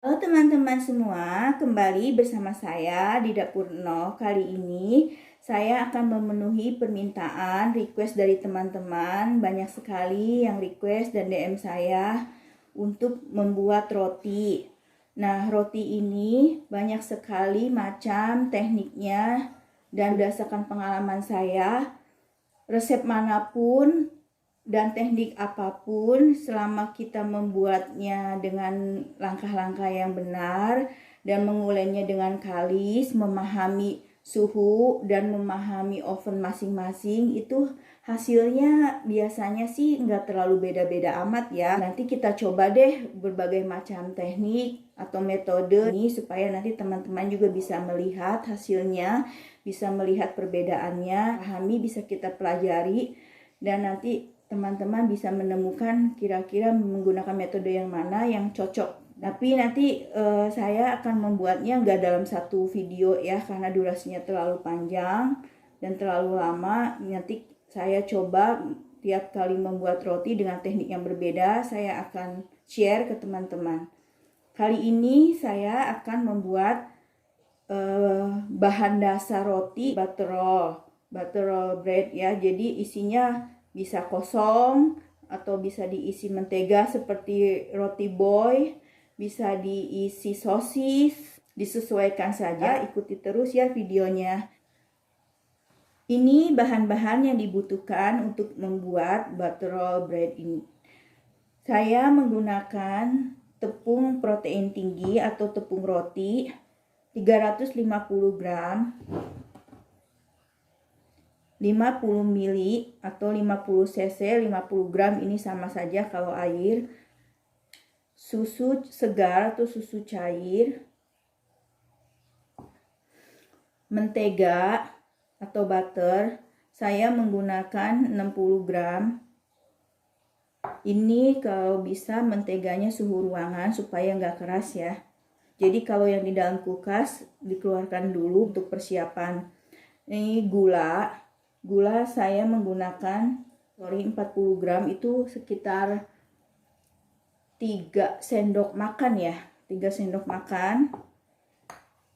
Halo teman-teman semua, kembali bersama saya di Dapur No. Kali ini saya akan memenuhi permintaan request dari teman-teman. Banyak sekali yang request dan DM saya untuk membuat roti. Nah, roti ini banyak sekali macam tekniknya, dan berdasarkan pengalaman saya, resep manapun dan teknik apapun, selama kita membuatnya dengan langkah-langkah yang benar dan mengulainya dengan kalis, memahami suhu dan memahami oven masing-masing, itu hasilnya biasanya sih nggak terlalu beda-beda amat ya. Nanti kita coba deh berbagai macam teknik atau metode ini supaya nanti teman-teman juga bisa melihat hasilnya, bisa melihat perbedaannya, pahami, bisa kita pelajari, dan nanti teman-teman bisa menemukan kira-kira menggunakan metode yang mana yang cocok. Tapi nanti saya akan membuatnya nggak dalam satu video ya, karena durasinya terlalu panjang dan terlalu lama. Nanti saya coba tiap kali membuat roti dengan teknik yang berbeda, saya akan share ke teman-teman. Kali ini saya akan membuat bahan dasar roti butter roll bread ya. Jadi isinya bisa kosong atau bisa diisi mentega seperti roti boy, bisa diisi sosis, disesuaikan saja. Ikuti terus ya videonya. Ini bahan-bahan yang dibutuhkan untuk membuat butter roll bread ini. Saya menggunakan tepung protein tinggi atau tepung roti 350 gram, 50 ml atau 50 cc, 50 gram ini sama saja kalau air, susu segar atau susu cair, mentega atau butter, saya menggunakan 60 gram. Ini kalau bisa menteganya suhu ruangan supaya nggak keras ya. Jadi kalau yang di dalam kulkas dikeluarkan dulu untuk persiapan. Ini gula saya menggunakan 40 gram, itu sekitar 3 sendok makan ya, 3 sendok makan.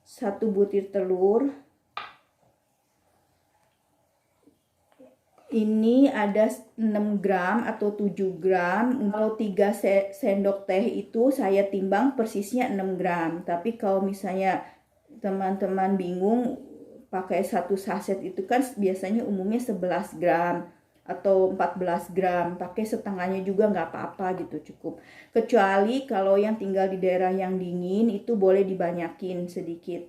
1 butir telur. Ini ada 6 gram atau 7 gram. Kalau 3 sendok teh itu saya timbang persisnya 6 gram. Tapi kalau misalnya teman-teman bingung, pakai 1 saset itu kan biasanya umumnya 11 gram atau 14 gram. Pakai setengahnya juga nggak apa-apa gitu, cukup. Kecuali kalau yang tinggal di daerah yang dingin itu boleh dibanyakin sedikit.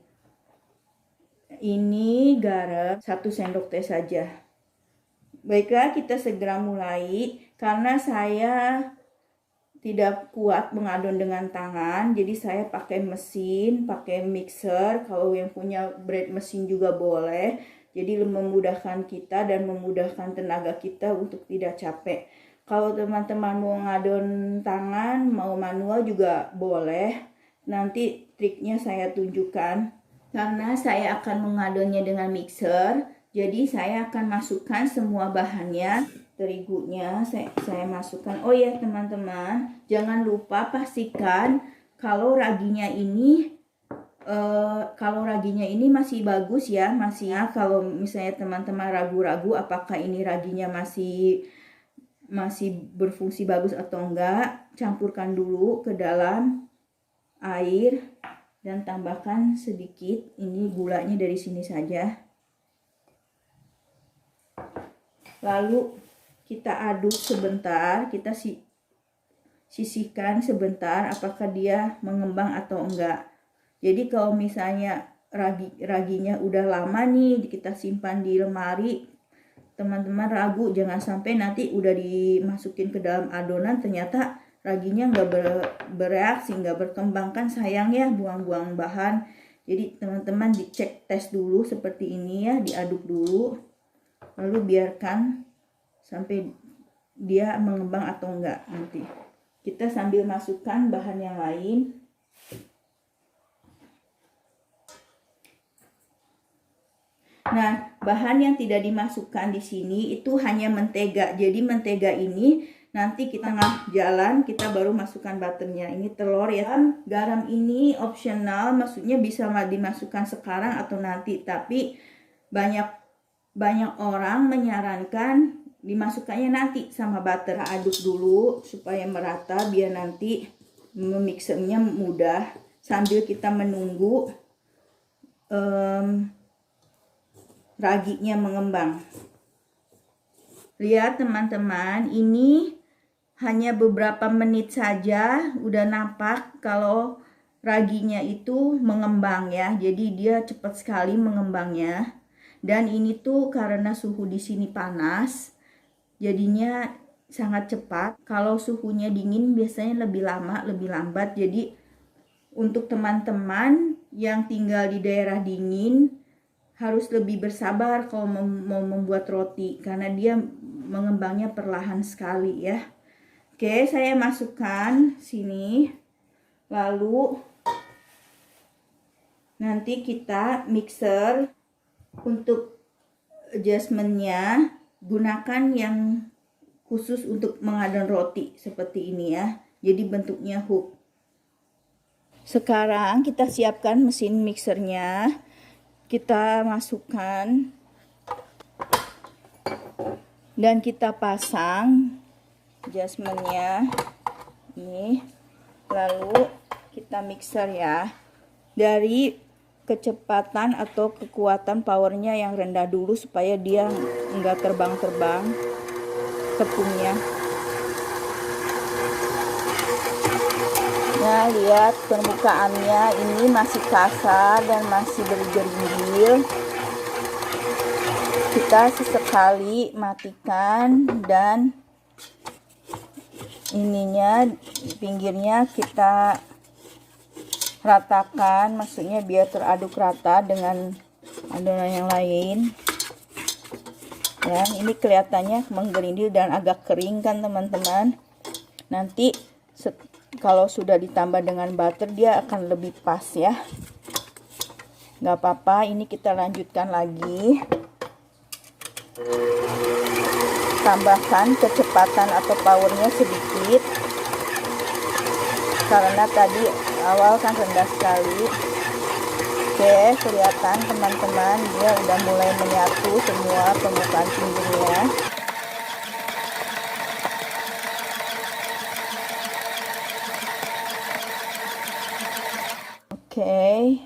Ini garam 1 sendok teh saja. Baiklah, kita segera mulai. Karena saya tidak kuat mengadon dengan tangan, jadi saya pakai mesin, pakai mixer. Kalau yang punya bread mesin juga boleh. Jadi memudahkan kita dan memudahkan tenaga kita untuk tidak capek. Kalau teman-teman mau ngadon tangan, mau manual juga boleh. Nanti triknya saya tunjukkan. Karena saya akan mengadonnya dengan mixer, jadi saya akan masukkan semua bahannya. Terigunya saya masukkan. Oh ya teman-teman, jangan lupa pastikan kalau raginya ini masih bagus ya, masih ya. Kalau misalnya teman-teman ragu-ragu apakah ini raginya masih berfungsi bagus atau enggak, campurkan dulu ke dalam air dan tambahkan sedikit. Ini gulanya dari sini saja. Lalu kita aduk sebentar, kita sisihkan sebentar apakah dia mengembang atau enggak. Jadi kalau misalnya raginya udah lama nih kita simpan di lemari, teman-teman ragu, jangan sampai nanti udah dimasukin ke dalam adonan ternyata raginya nggak bereaksi, nggak berkembang, kan sayang ya, buang-buang bahan. Jadi teman-teman dicek, tes dulu seperti ini ya, diaduk dulu. Lalu biarkan sampai dia mengembang atau enggak. Nanti kita sambil masukkan bahan yang lain. Nah, bahan yang tidak dimasukkan di sini itu hanya mentega. Jadi mentega ini Nanti kita tengah jalan kita baru masukkan butternya. Ini telur ya. Garam ini opsional, maksudnya bisa dimasukkan sekarang atau nanti. Tapi banyak orang menyarankan dimasukkannya nanti sama butter. Aduk dulu supaya merata biar nanti memixernya mudah sambil kita menunggu raginya mengembang. Lihat teman-teman, ini hanya beberapa menit saja udah nampak kalau raginya itu mengembang ya. Jadi dia cepat sekali mengembangnya. Dan ini tuh karena suhu di sini panas, jadinya sangat cepat. Kalau suhunya dingin biasanya lebih lama, lebih lambat. Jadi untuk teman-teman yang tinggal di daerah dingin harus lebih bersabar kalau mau membuat roti karena dia mengembangnya perlahan sekali ya. Oke, saya masukkan sini. Lalu nanti kita mixer. Untuk adjustmentnya gunakan yang khusus untuk mengadon roti seperti ini ya. Jadi bentuknya hook. Sekarang kita siapkan mesin mixernya. Kita masukkan dan kita pasang adjustmentnya ini, lalu kita mixer ya dari kecepatan atau kekuatan powernya yang rendah dulu supaya dia enggak terbang-terbang tepungnya. Nah, lihat permukaannya ini masih kasar dan masih bergerindil. Kita sesekali matikan dan ininya pinggirnya kita ratakan, maksudnya biar teraduk rata dengan adonan yang lain ya. Ini kelihatannya menggerindil dan agak kering kan teman-teman. Nanti kalau sudah ditambah dengan butter dia akan lebih pas ya. Nggak apa-apa, ini kita lanjutkan lagi. Tambahkan kecepatan atau powernya sedikit karena tadi awal kan rendah sekali. Oke, kelihatan teman-teman dia udah mulai menyatu semua permukaan pinggirnya. Oke,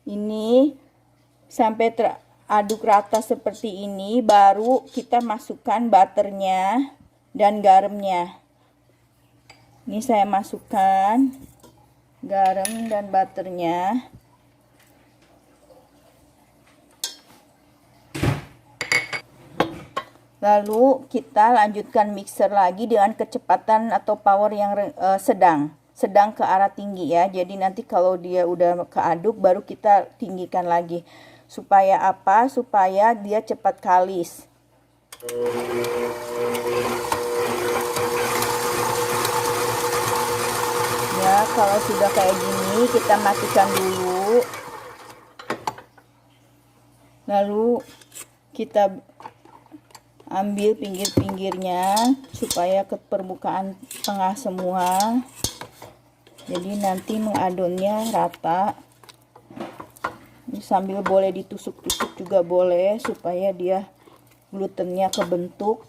ini sampai teraduk rata seperti ini, baru kita masukkan butternya dan garamnya. Ini saya masukkan garam dan butternya. Lalu kita lanjutkan mixer lagi dengan kecepatan atau power yang sedang ke arah tinggi ya. Jadi nanti kalau dia udah keaduk baru kita tinggikan lagi. Supaya apa? Supaya dia cepat kalis. Ya, kalau sudah kayak gini kita matikan dulu. Lalu kita ambil pinggir-pinggirnya supaya ke permukaan tengah semua. Jadi nanti mengadonnya rata. Ini sambil boleh ditusuk-tusuk juga boleh supaya dia glutennya kebentuk.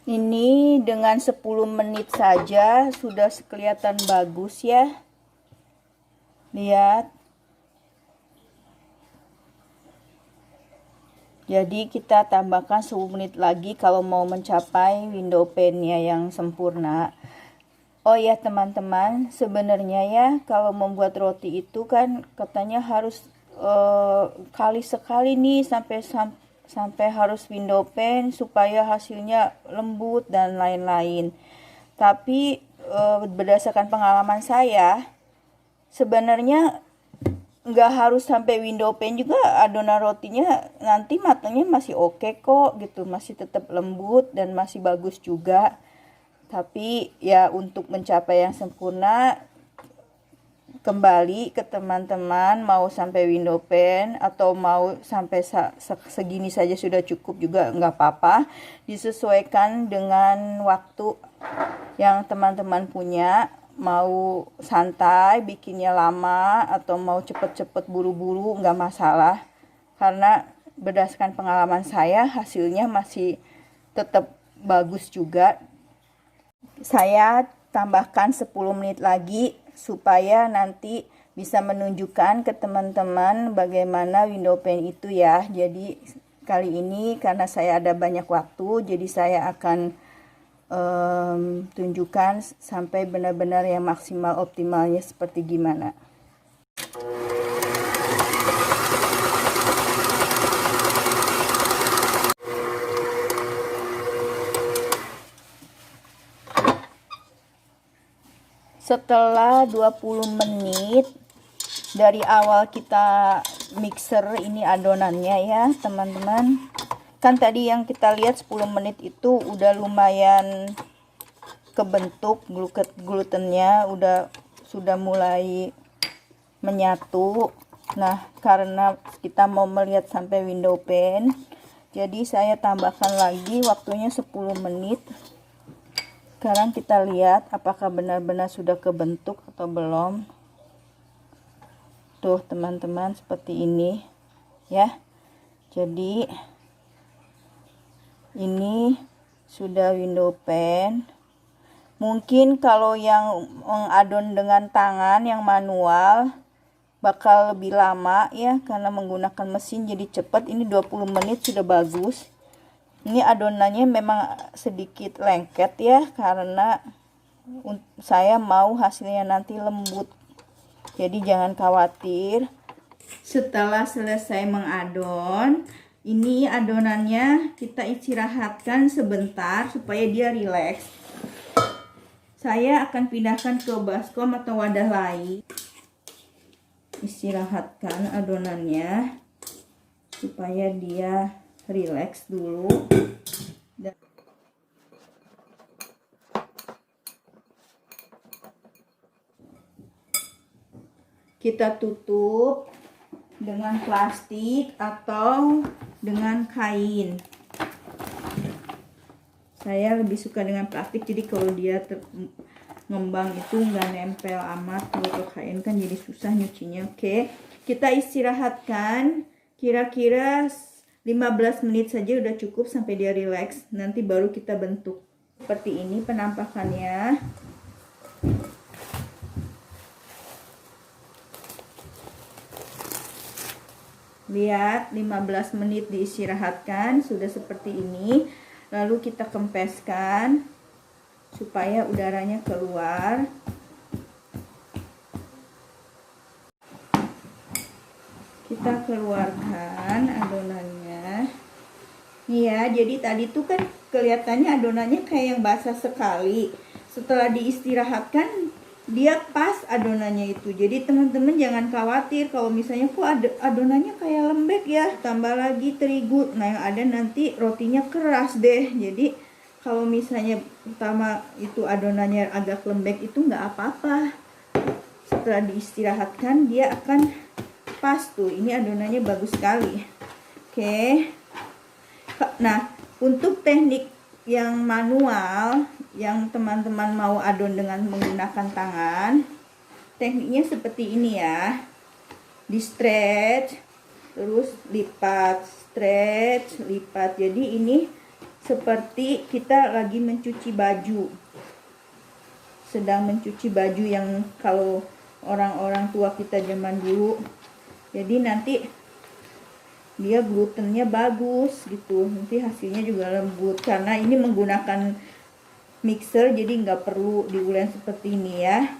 Ini dengan 10 menit saja sudah kelihatan bagus ya. Lihat. Jadi kita tambahkan 10 menit lagi kalau mau mencapai window pane-nya yang sempurna. Oh ya teman-teman, sebenarnya ya kalau membuat roti itu kan katanya harus kali sekali nih sampai harus window pane supaya hasilnya lembut dan lain-lain. Tapi berdasarkan pengalaman saya, sebenarnya nggak harus sampai window pane juga, adonan rotinya nanti matangnya masih oke kok gitu, masih tetap lembut dan masih bagus juga. Tapi ya untuk mencapai yang sempurna, kembali ke teman-teman, mau sampai window pane atau mau sampai segini saja sudah cukup juga nggak apa-apa, disesuaikan dengan waktu yang teman-teman punya. Mau santai bikinnya lama atau mau cepet-cepet buru-buru nggak masalah, karena berdasarkan pengalaman saya hasilnya masih tetap bagus juga. Saya tambahkan 10 menit lagi supaya nanti bisa menunjukkan ke teman-teman bagaimana window pane itu ya. Jadi kali ini karena saya ada banyak waktu, jadi saya akan tunjukkan sampai benar-benar yang maksimal optimalnya seperti gimana. Setelah 20 menit dari awal kita mixer ini adonannya ya teman-teman, kan tadi yang kita lihat 10 menit itu udah lumayan kebentuk, glutennya sudah mulai menyatu. Nah, karena kita mau melihat sampai window pane, jadi saya tambahkan lagi waktunya 10 menit. Sekarang kita lihat apakah benar-benar sudah kebentuk atau belum. Tuh teman-teman, seperti ini ya. Jadi ini sudah window pane. Mungkin kalau yang mengadon dengan tangan yang manual bakal lebih lama ya, karena menggunakan mesin jadi cepat. Ini 20 menit sudah bagus. Ini adonannya memang sedikit lengket ya, karena saya mau hasilnya nanti lembut. Jadi jangan khawatir. Setelah selesai mengadon, ini adonannya kita istirahatkan sebentar supaya dia rileks. Saya akan pindahkan ke baskom atau wadah lain. Istirahatkan adonannya supaya dia rileks dulu. Kita tutup dengan plastik atau dengan kain. Saya lebih suka dengan plastik, jadi kalau dia ngembang itu nggak nempel amat. Kalau kain kan jadi susah nyucinya. Oke, kita istirahatkan kira-kira 15 menit saja udah cukup sampai dia rileks. Nanti baru kita bentuk. Seperti ini penampakannya. Lihat, 15 menit diistirahatkan sudah seperti ini. Lalu kita kempeskan supaya udaranya keluar. Kita keluarkan adonannya. Nih ya, jadi tadi tuh kan kelihatannya adonannya kayak yang basah sekali. Setelah diistirahatkan dia pas adonannya itu. Jadi teman-teman jangan khawatir kalau misalnya kok adonannya kayak lembek ya, tambah lagi terigu. Nah, yang ada nanti rotinya keras deh. Jadi kalau misalnya pertama itu adonannya agak lembek itu nggak apa-apa. Setelah diistirahatkan dia akan pas tuh. Ini adonannya bagus sekali. Oke. Nah, untuk teknik yang manual, yang teman-teman mau adon dengan menggunakan tangan, tekniknya seperti ini ya. Di stretch, terus lipat, stretch, lipat. Jadi ini seperti kita lagi mencuci baju, sedang mencuci baju yang kalau orang-orang tua kita zaman dulu. Jadi nanti dia glutennya bagus gitu, nanti hasilnya juga lembut. Karena ini menggunakan mixer, jadi nggak perlu diulen seperti ini ya.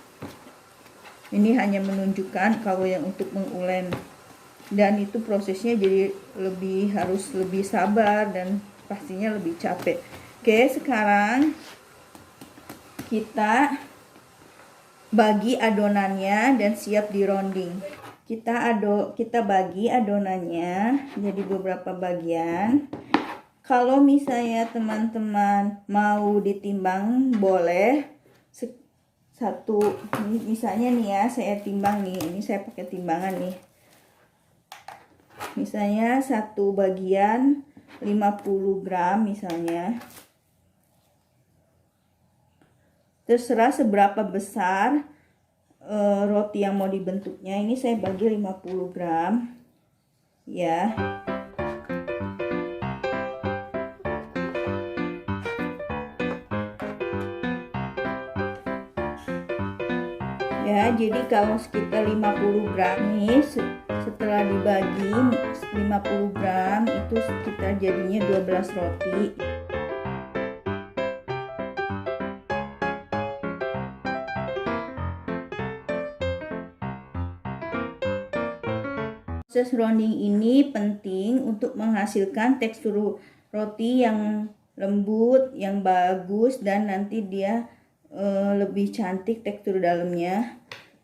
Ini hanya menunjukkan kalau yang untuk mengulen, dan itu prosesnya jadi harus lebih sabar dan pastinya lebih capek. Oke, sekarang kita bagi adonannya dan siap di rounding. kita bagi adonannya jadi beberapa bagian. Kalau misalnya teman-teman mau ditimbang boleh satu, misalnya nih ya, saya timbang nih, ini saya pakai timbangan nih. Misalnya satu bagian 50 gram misalnya. Terserah seberapa besar roti yang mau dibentuknya. Ini saya bagi 50 gram ya. Ya, jadi kalau sekitar 50 gram nih, setelah dibagi 50 gram itu sekitar jadinya 12 roti. Proses rounding ini penting untuk menghasilkan tekstur roti yang lembut, yang bagus, dan nanti dia lebih cantik tekstur dalamnya.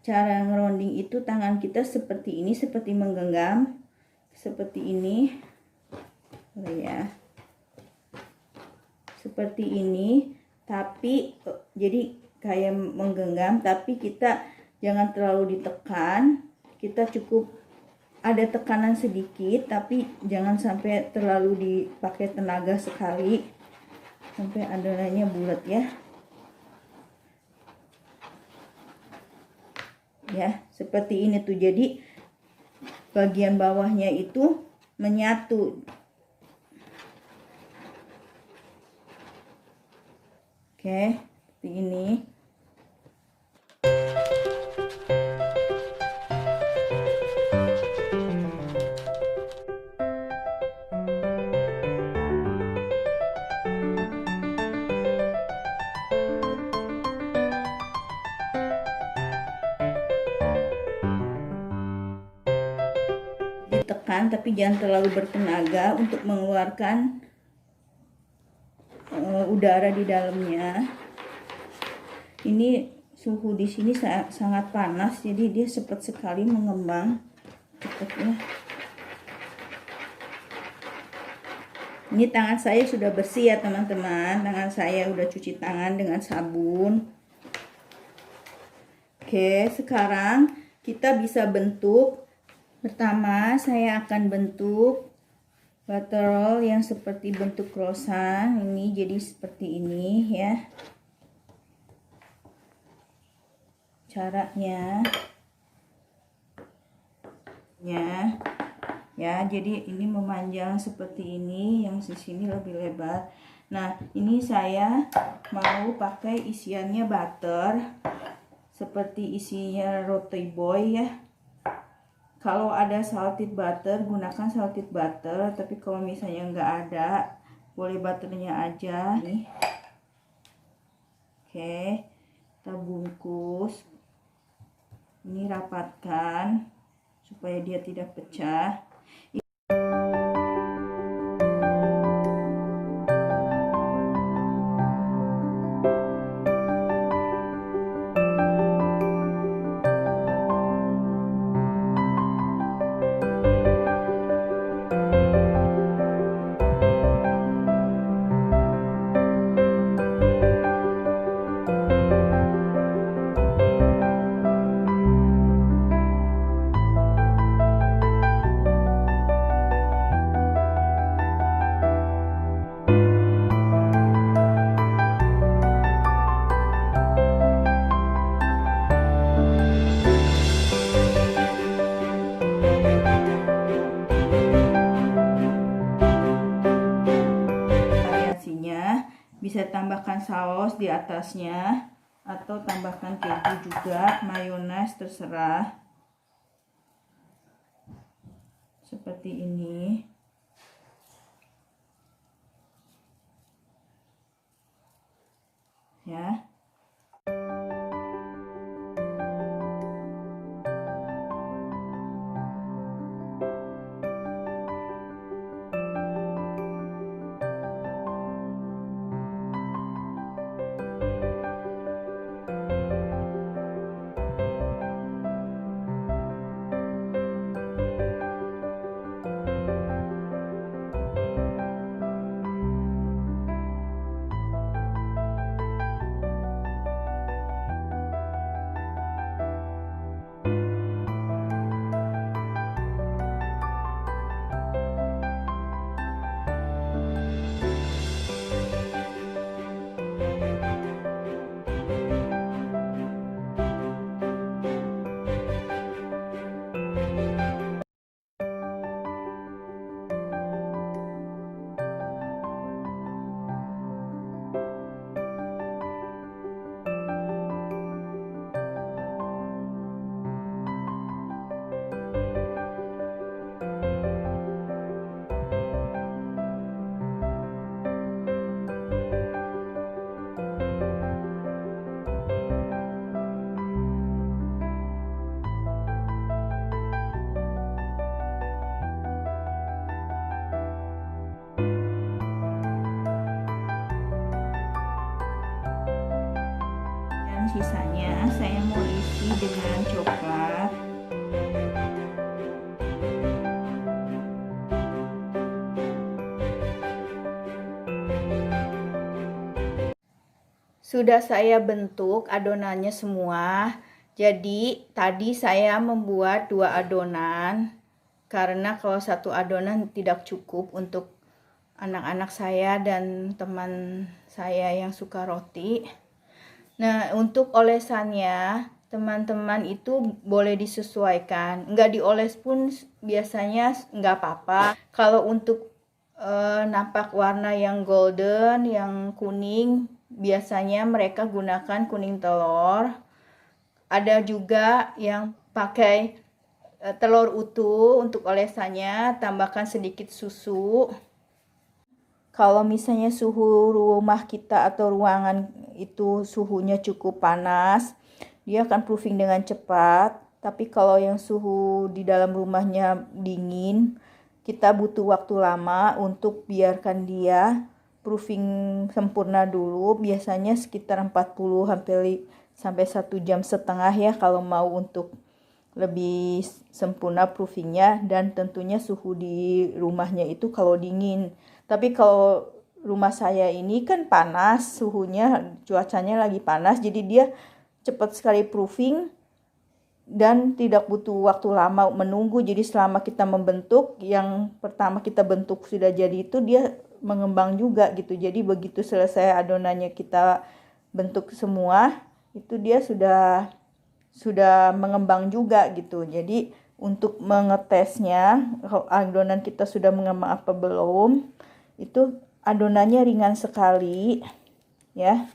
Cara ngeronding itu tangan kita seperti ini, seperti menggenggam, seperti ini, ya, seperti ini. Tapi jadi kayak menggenggam, tapi kita jangan terlalu ditekan. Kita cukup ada tekanan sedikit, tapi jangan sampai terlalu dipakai tenaga sekali sampai adonannya bulat ya. Ya, seperti ini tuh. Jadi bagian bawahnya itu menyatu. Oke, seperti ini. Ditekan tapi jangan terlalu bertenaga untuk mengeluarkan udara di dalamnya. Ini suhu di sini sangat panas, jadi dia cepat sekali mengembang. Cepat ya. Ini tangan saya sudah bersih ya teman-teman. Tangan saya udah cuci tangan dengan sabun. Oke, sekarang kita bisa bentuk. Pertama, saya akan bentuk butter roll yang seperti bentuk croissant. Ini jadi seperti ini ya. Caranya ya, jadi ini memanjang seperti ini, yang di sini lebih lebar. Nah, ini saya mau pakai isiannya butter seperti isinya roti boy ya. Kalau ada salted butter, gunakan salted butter. Tapi kalau misalnya nggak ada, boleh butternya aja. Nih. Oke, kita bungkus. Ini rapatkan supaya dia tidak pecah. Bisa tambahkan saus di atasnya atau tambahkan keju juga, mayones terserah. Seperti ini. Ya. sisanya saya mau isi dengan coklat. Sudah saya bentuk adonannya semua. Jadi tadi saya membuat 2 adonan karena kalau 1 adonan tidak cukup untuk anak-anak saya dan teman saya yang suka roti. Nah, untuk olesannya teman-teman itu boleh disesuaikan. Nggak dioles pun biasanya nggak apa-apa. Kalau untuk nampak warna yang golden, yang kuning, biasanya mereka gunakan kuning telur. Ada juga yang pakai telur utuh untuk olesannya, tambahkan sedikit susu. Kalau misalnya suhu rumah kita atau ruangan itu suhunya cukup panas, dia akan proofing dengan cepat. Tapi kalau yang suhu di dalam rumahnya dingin, kita butuh waktu lama untuk biarkan dia proofing sempurna dulu. Biasanya sekitar 40 sampai 1,5 jam ya kalau mau untuk lebih sempurna proofingnya, dan tentunya suhu di rumahnya itu kalau dingin. Tapi kalau rumah saya ini kan panas, suhunya, cuacanya lagi panas, jadi dia cepat sekali proofing dan tidak butuh waktu lama menunggu. Jadi selama kita membentuk, yang pertama kita bentuk sudah jadi itu dia mengembang juga gitu. Jadi begitu selesai adonannya kita bentuk semua, itu dia sudah mengembang juga gitu. Jadi untuk mengetesnya adonan kita sudah mengembang apa belum, itu adonannya ringan sekali ya.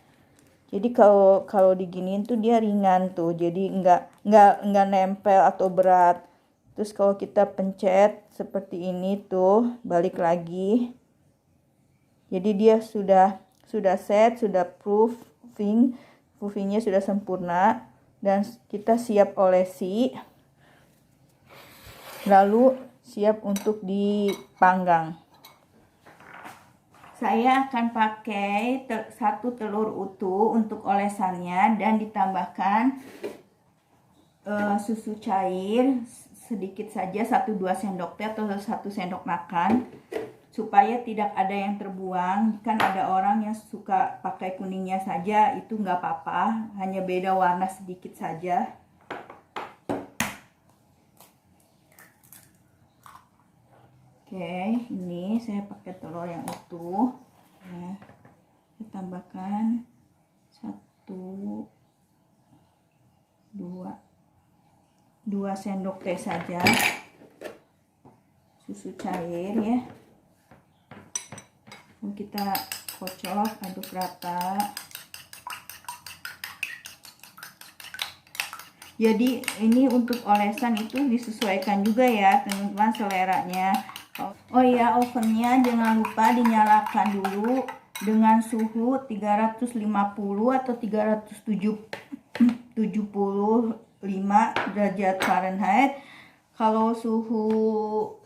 Jadi kalau diginiin tuh dia ringan tuh, jadi nggak nempel atau berat. Terus kalau kita pencet seperti ini tuh, balik lagi. Jadi dia sudah set, sudah proofingnya sudah sempurna, dan kita siap olesi. Lalu siap untuk dipanggang. Saya akan pakai 1 telur utuh untuk olesannya dan ditambahkan susu cair sedikit saja, 1-2 sendok teh atau 1 sendok makan, supaya tidak ada yang terbuang. Kan ada orang yang suka pakai kuningnya saja, itu nggak apa-apa, hanya beda warna sedikit saja. Oke, ini saya pakai telur yang utuh ya. Saya tambahkan 2 sendok teh saja susu cair ya. Kita kocok, aduk rata. Jadi ini untuk olesan itu disesuaikan juga ya teman-teman seleranya. Oh iya, ovennya jangan lupa dinyalakan dulu dengan suhu 350 atau 375 derajat Fahrenheit. Kalau suhu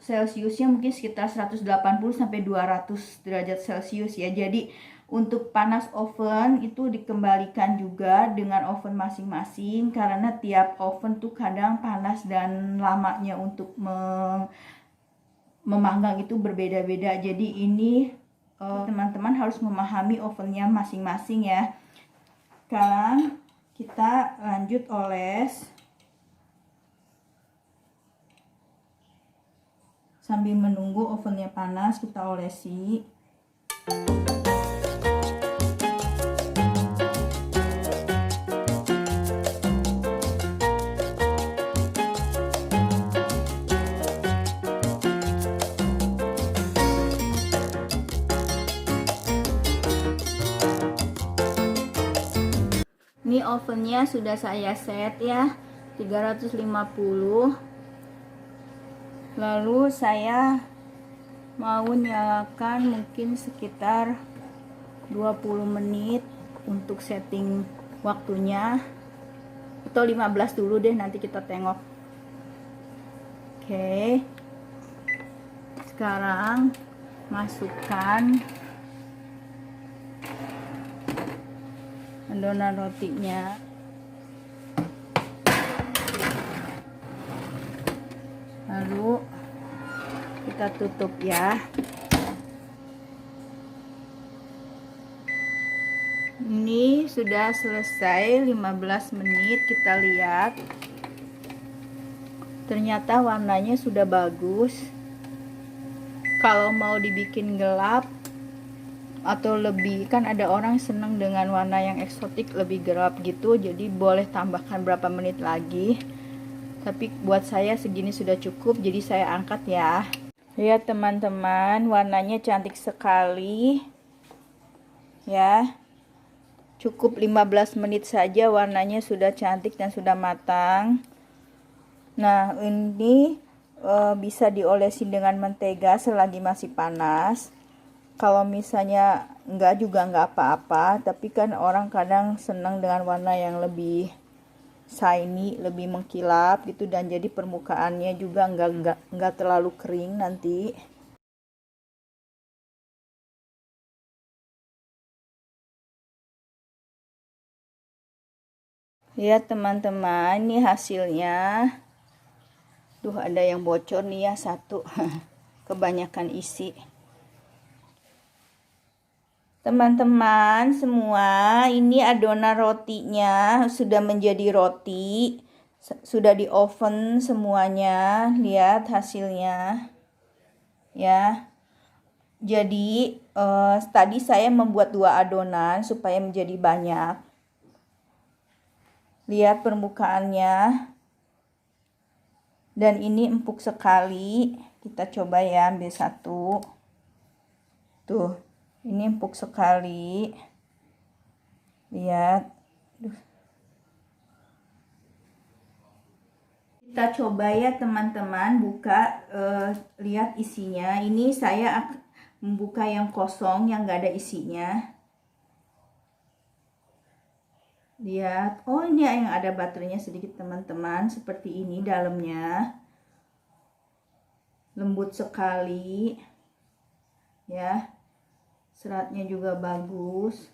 Celciusnya mungkin sekitar 180 sampai 200 derajat Celcius ya. Jadi untuk panas oven itu dikembalikan juga dengan oven masing-masing, karena tiap oven tuh kadang panas dan lamanya untuk memanggang itu berbeda-beda. Jadi ini teman-teman harus memahami ovennya masing-masing ya. Sekarang kita lanjut oles sambil menunggu ovennya panas. Kita olesi. Ini ovennya sudah saya set ya, 350. Lalu saya mau nyalakan mungkin sekitar 20 menit untuk setting waktunya, atau 15 dulu deh, nanti kita tengok. Oke. Sekarang masukkan adonan rotinya. kita tutup ya. Ini sudah selesai 15 menit, kita lihat. Ternyata warnanya sudah bagus. Kalau mau dibikin gelap atau lebih, kan ada orang seneng dengan warna yang eksotik lebih gelap gitu, jadi boleh tambahkan berapa menit lagi. Tapi buat saya segini sudah cukup, jadi saya angkat ya. Lihat teman-teman, warnanya cantik sekali ya. Cukup 15 menit saja warnanya sudah cantik dan sudah matang. Nah, ini bisa diolesin dengan mentega selagi masih panas. Kalau misalnya enggak juga enggak apa-apa, tapi kan orang kadang senang dengan warna yang lebih shiny, lebih mengkilap gitu, dan jadi permukaannya juga enggak terlalu kering nanti. Lihat teman-teman, ini hasilnya. Duh, ada yang bocor nih ya, satu. Kebanyakan isi. Teman-teman semua, ini adonan rotinya sudah menjadi roti. Sudah di oven semuanya. Lihat hasilnya. Ya. Jadi, tadi saya membuat 2 adonan supaya menjadi banyak. Lihat permukaannya. Dan ini empuk sekali. Kita coba ya, ambil satu. Tuh, ini empuk sekali. Lihat. Kita coba ya teman-teman, buka, lihat isinya. Ini saya membuka yang kosong, yang gak ada isinya. Lihat, oh ini yang ada baterainya sedikit teman-teman, seperti ini dalamnya. Lembut sekali. Ya. Seratnya juga bagus.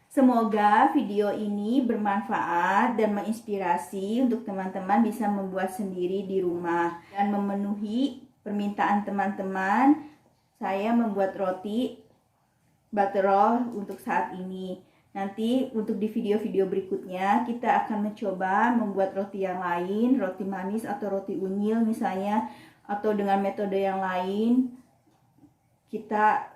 Semoga video ini bermanfaat dan menginspirasi untuk teman-teman bisa membuat sendiri di rumah dan memenuhi permintaan teman-teman. Saya membuat roti butterroll untuk saat ini. Nanti untuk di video-video berikutnya kita akan mencoba membuat roti yang lain, roti manis atau roti unyil misalnya, atau dengan metode yang lain. Kita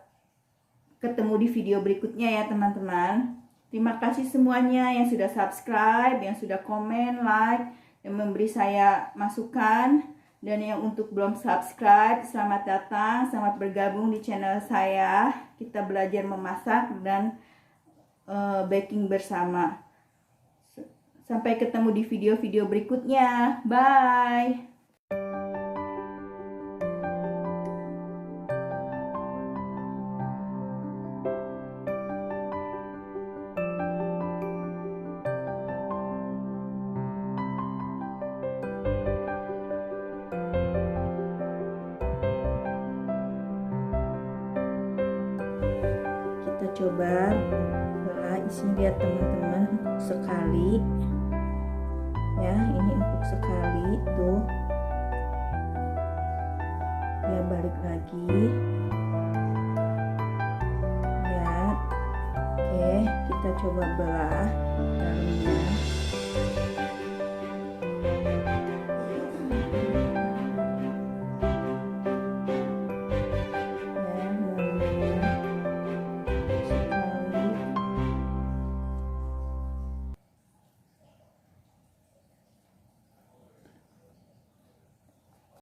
ketemu di video berikutnya ya teman-teman. Terima kasih semuanya yang sudah subscribe, yang sudah komen, like, dan memberi saya masukan. Dan yang untuk belum subscribe, selamat datang, selamat bergabung di channel saya. Kita belajar memasak dan baking bersama. Sampai ketemu di video-video berikutnya. Bye. Kita coba belah isinya, lihat teman-teman, empuk sekali ya, ini empuk sekali tuh ya. Balik lagi, lihat. Oke, kita coba belah.